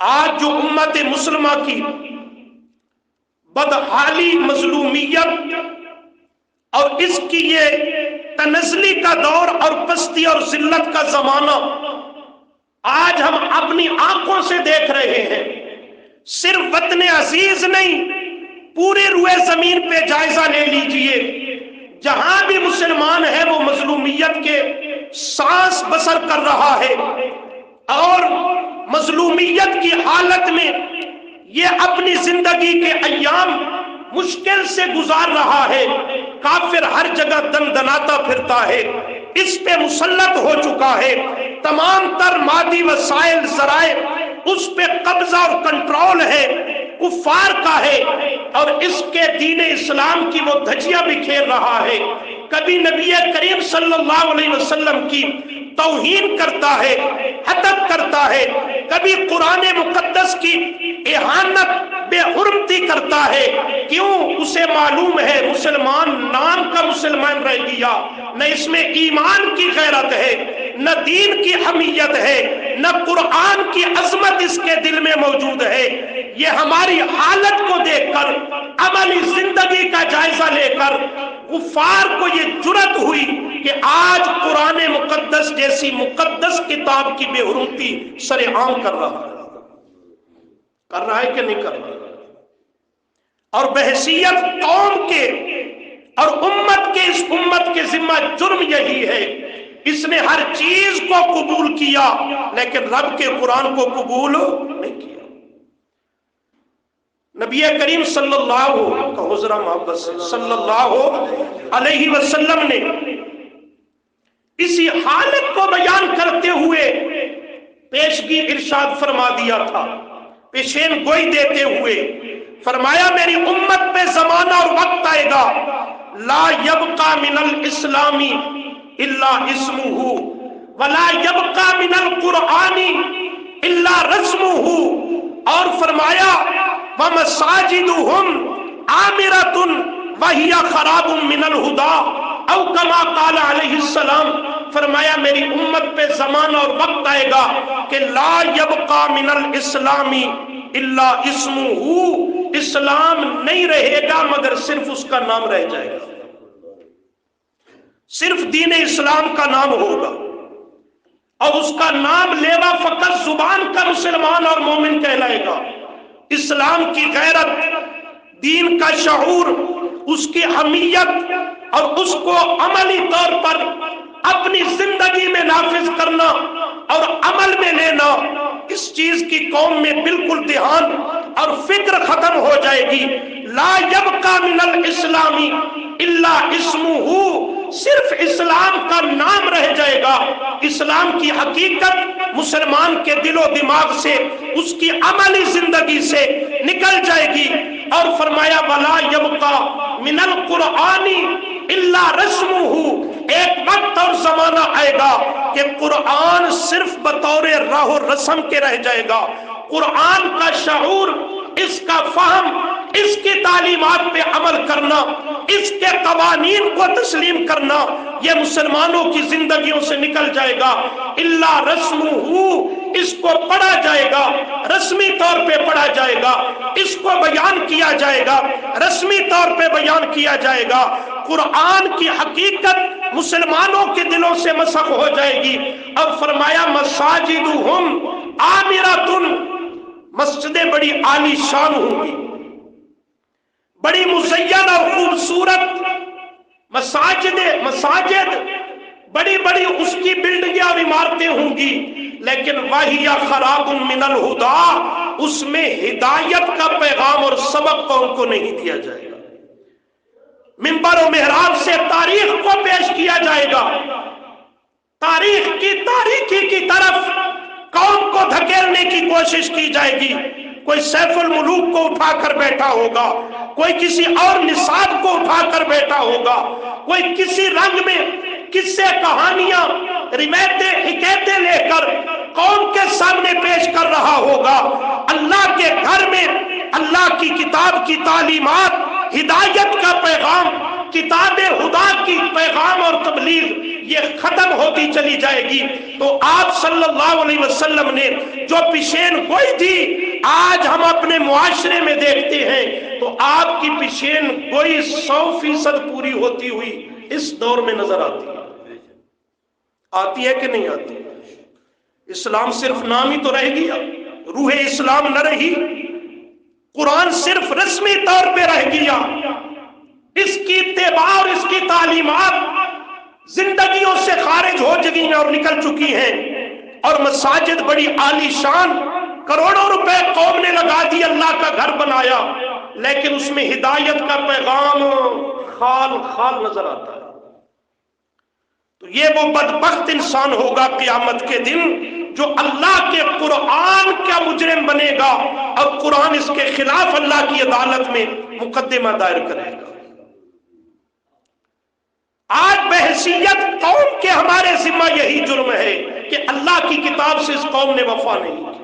آج جو امت مسلمہ کی بدحالی، مظلومیت اور اس کی یہ تنزلی کا دور اور پستی اور ذلت کا زمانہ آج ہم اپنی آنکھوں سے دیکھ رہے ہیں۔ صرف وطن عزیز نہیں، پورے روئے زمین پہ جائزہ لے لیجئے، جہاں بھی مسلمان ہے وہ مظلومیت کے سانس بسر کر رہا ہے اور مظلومیت کی حالت میں یہ اپنی زندگی کے ایام مشکل سے گزار رہا ہے۔ کافر ہر جگہ دندناتا پھرتا ہے، اس پہ مسلط ہو چکا ہے، تمام تر مادی وسائل، ذرائع اس پہ قبضہ اور کنٹرول ہے، کفار کا ہے، اور اس کے دین اسلام کی وہ دھجیاں بکھیر رہا ہے۔ کبھی نبی کریم صلی اللہ علیہ وسلم کی توہین کرتا ہے، حدت کرتا ہے، کبھی قرآن مقدس کی اہانت، بے حرمتی کرتا ہے۔ کیوں؟ اسے معلوم ہے مسلمان نام کا مسلمان رہ گیا، نہ اس میں ایمان کی غیرت ہے، نہ دین کی حمیت ہے، نہ قرآن کی عظمت اس کے دل میں موجود ہے۔ یہ ہماری حالت کو دیکھ کر، عملی زندگی کا جائزہ لے کر کفار کو یہ جرأت ہوئی کہ آج قرآن مقدس جیسی مقدس کتاب کی بے حرمتی سر عام کر رہا ہے کہ نہیں کر رہا؟ اور بحیثیت قوم کے اور امت کے، اس امت کے ذمہ جرم یہی ہے، اس نے ہر چیز کو قبول کیا لیکن رب کے قرآن کو قبول نہیں کیا۔ نبی کریم صلی اللہ علیہ وسلم نے اسی حالت کو بیان کرتے ہوئے پیشگی ارشاد فرما دیا تھا، پیشین گوئی دیتے ہوئے فرمایا میری امت پہ زمانہ اور وقت آئے گا، لا یبقى من الاسلام الا اسمہ ولا یبقى من القرآن الا رسمہ، اور فرمایا وَمَسَاجِدُهُمْ عَامِرَةٌ وَهِيَ خَرَابٌ مِّنَ الْهُدَىٰ او کما قال علیہ السلام، فرمایا میری امت پہ زمانہ اور وقت آئے گا کہ لا یبقى من الاسلام الا اسمہ، اسلام نہیں رہے گا مگر صرف اس کا نام رہ جائے گا، صرف دین اسلام کا نام ہوگا، اور اس کا نام لیوا فقط زبان کا مسلمان اور مومن کہلائے گا۔ اسلام کی غیرت، دین کا شعور، اس کی حمیت اور اس کو عملی طور پر اپنی زندگی میں نافذ کرنا اور عمل میں لینا، اس چیز کی قوم میں بالکل دھیان اور فکر ختم ہو جائے گی۔ لا یبقى من الاسلام الا اسمہ، صرف اسلام کا نام رہ جائے گا، اسلام کی حقیقت مسلمان کے دل و دماغ سے، اس کی عملی زندگی سے نکل جائے گی۔ اور فرمایا ولا یبقى من القرآن الا رسمہ، ایک وقت اور زمانہ آئے گا کہ قرآن صرف بطور راہ و رسم کے رہ جائے گا، قرآن کا شعور، اس کا فہم، اس کی تعلیمات پہ عمل کرنا، اس کے قوانین کو تسلیم کرنا، یہ مسلمانوں کی زندگیوں سے نکل جائے گا۔ الا رسمہ، اس کو پڑھا جائے گا، رسمی طور پہ پڑھا جائے گا، اس کو بیان کیا جائے گا، رسمی طور پہ بیان کیا جائے گا، قرآن کی حقیقت مسلمانوں کے دلوں سے مسخ ہو جائے گی۔ اب فرمایا مساجدہم عامرۃ، مسجدیں بڑی عالی شان ہوں گی، بڑی مزین اور خوبصورت مساجد بڑی بڑی اس کی بلڈنگیں اور عمارتیں ہوں گی، لیکن وَهِيَ خَرَابٌ مِّنَ الْهُدَىٰ، اس میں ہدایت کا پیغام اور سبق قوم کو نہیں دیا جائے گا۔ منبر و محراب سے تاریخ کو پیش کیا جائے گا، تاریخ کی تاریکی کی طرف قوم کو دھکیلنے کی کوشش کی جائے گی۔ کوئی سیف الملوک کو اٹھا کر بیٹھا ہوگا، کوئی کسی اور نصاب کو اٹھا کر بیٹھا ہوگا، کوئی کسی رنگ میں قصے، کہانیاں، روایتیں، حکایتیں لے کر قوم کے سامنے پیش کر رہا ہوگا۔ اللہ کے گھر میں اللہ کی کتاب کتاب کی تعلیمات، ہدایت کا پیغام، کتاب خدا کی پیغام اور تبلیغ یہ ختم ہوتی چلی جائے گی، تو آپ صلی اللہ علیہ وسلم نے جو پیشین گوئی تھی آج ہم اپنے معاشرے میں دیکھتے ہیں تو آپ کی پیشین گوئی 100% پوری ہوتی ہوئی اس دور میں نظر آتی ہے کہ نہیں آتی؟ اسلام صرف نام ہی تو رہ گیا، روح اسلام نہ رہی، قرآن صرف رسمی طور پہ رہ گیا، اس کی اتباع اور اس کی تعلیمات زندگیوں سے خارج ہو چکی ہیں اور نکل چکی ہیں، اور مساجد بڑی عالی شان کروڑوں روپے قوم نے لگا دی، اللہ کا گھر بنایا، لیکن اس میں ہدایت کا پیغام خال خال نظر آتا ہے۔ تو یہ وہ بدبخت انسان ہوگا قیامت کے دن جو اللہ کے قرآن کا مجرم بنے گا اور قرآن اس کے خلاف اللہ کی عدالت میں مقدمہ دائر کرے گا۔ آج بحیثیت قوم کے ہمارے ذمہ یہی جرم ہے کہ اللہ کی کتاب سے اس قوم نے وفا نہیں کی۔